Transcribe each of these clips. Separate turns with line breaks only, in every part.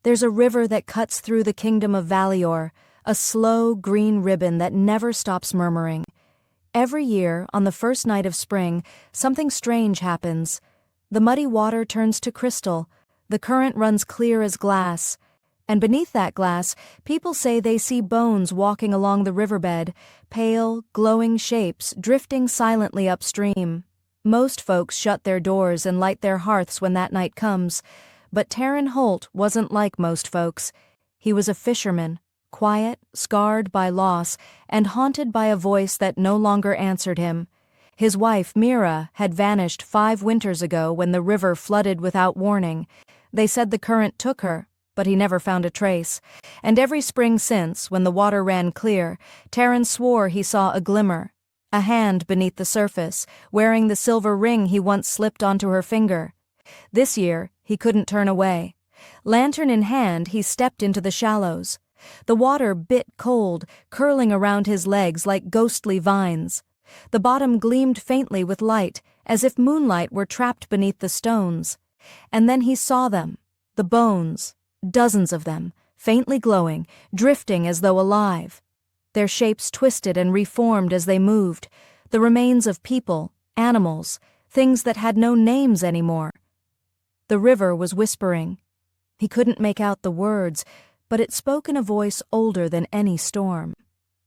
There's a river that cuts through the kingdom of Valior, a slow green ribbon that never stops murmuring. Every year, on the first night of spring, something strange happens. The muddy water turns to crystal, the current runs clear as glass, and beneath that glass, people say they see bones walking along the riverbed, pale, glowing shapes drifting silently upstream. Most folks shut their doors and light their hearths when that night comes, but Taryn Holt wasn't like most folks. He was a fisherman, quiet, scarred by loss, and haunted by a voice that no longer answered him. His wife, Mira, had vanished 5 winters ago when the river flooded without warning. They said the current took her, but he never found a trace. And every spring since, when the water ran clear, Taryn swore he saw a glimmer, a hand beneath the surface, wearing the silver ring he once slipped onto her finger. This year, he couldn't turn away. Lantern in hand, he stepped into the shallows. The water bit cold, curling around his legs like ghostly vines. The bottom gleamed faintly with light, as if moonlight were trapped beneath the stones. And then he saw them, the bones, dozens of them, faintly glowing, drifting as though alive. Their shapes twisted and reformed as they moved, the remains of people, animals, things that had no names anymore. The river was whispering. He couldn't make out the words, but it spoke in a voice older than any storm.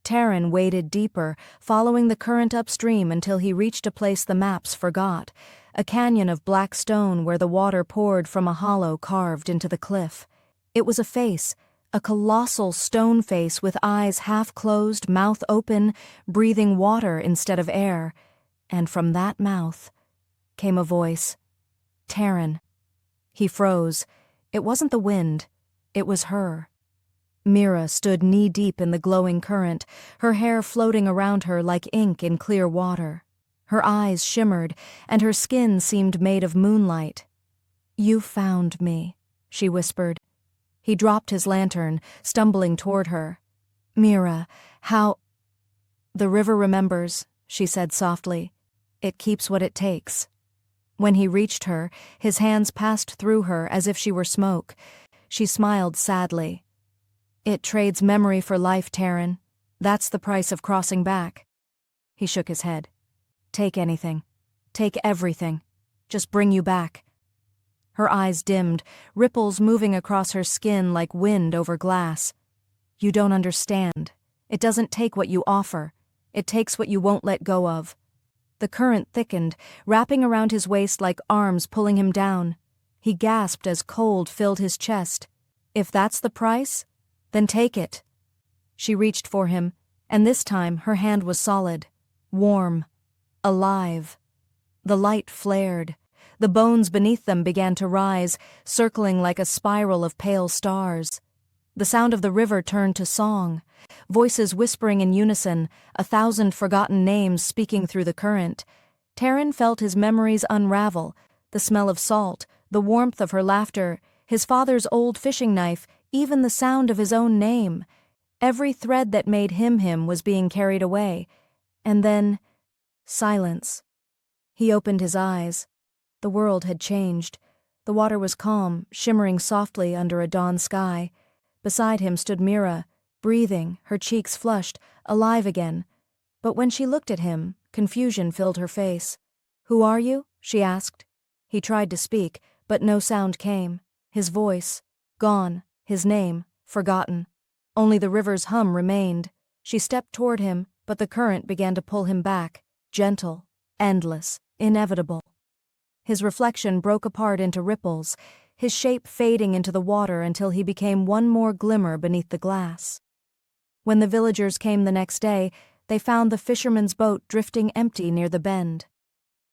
Taryn waded deeper, following the current upstream until he reached a place the maps forgot, a canyon of black stone where the water poured from a hollow carved into the cliff. It was a face, a colossal stone face with eyes half closed, mouth open, breathing water instead of air. And from that mouth came a voice. Taryn. He froze. It wasn't the wind. It was her. Mira stood knee-deep in the glowing current, her hair floating around her like ink in clear water. Her eyes shimmered, and her skin seemed made of moonlight. "You found me," she whispered. He dropped his lantern, stumbling toward her. "Mira, how—" "The river remembers," she said softly. "It keeps what it takes." When he reached her, his hands passed through her as if she were smoke. She smiled sadly. "It trades memory for life, Taryn. That's the price of crossing back." He shook his head. "Take anything. Take everything. Just bring you back." Her eyes dimmed, ripples moving across her skin like wind over glass. "You don't understand. It doesn't take what you offer. It takes what you won't let go of." The current thickened, wrapping around his waist like arms pulling him down. He gasped as cold filled his chest. "If that's the price, then take it." She reached for him, and this time her hand was solid, warm, alive. The light flared. The bones beneath them began to rise, circling like a spiral of pale stars. The sound of the river turned to song, voices whispering in unison, 1,000 forgotten names speaking through the current. Taryn felt his memories unravel, the smell of salt, the warmth of her laughter, his father's old fishing knife, even the sound of his own name. Every thread that made him was being carried away. And then, silence. He opened his eyes. The world had changed. The water was calm, shimmering softly under a dawn sky. Beside him stood Mira, breathing, her cheeks flushed, alive again. But when she looked at him, confusion filled her face. "Who are you?" she asked. He tried to speak, but no sound came. His voice, gone, his name, forgotten. Only the river's hum remained. She stepped toward him, but the current began to pull him back, gentle, endless, inevitable. His reflection broke apart into ripples, his shape fading into the water until he became one more glimmer beneath the glass. When the villagers came the next day, they found the fisherman's boat drifting empty near the bend.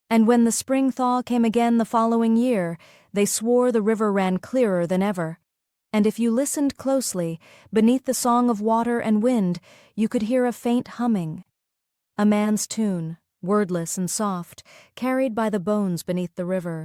And when the spring thaw came again the following year, they swore the river ran clearer than ever. And if you listened closely, beneath the song of water and wind, you could hear a faint humming. A man's tune, wordless and soft, carried by the bones beneath the river.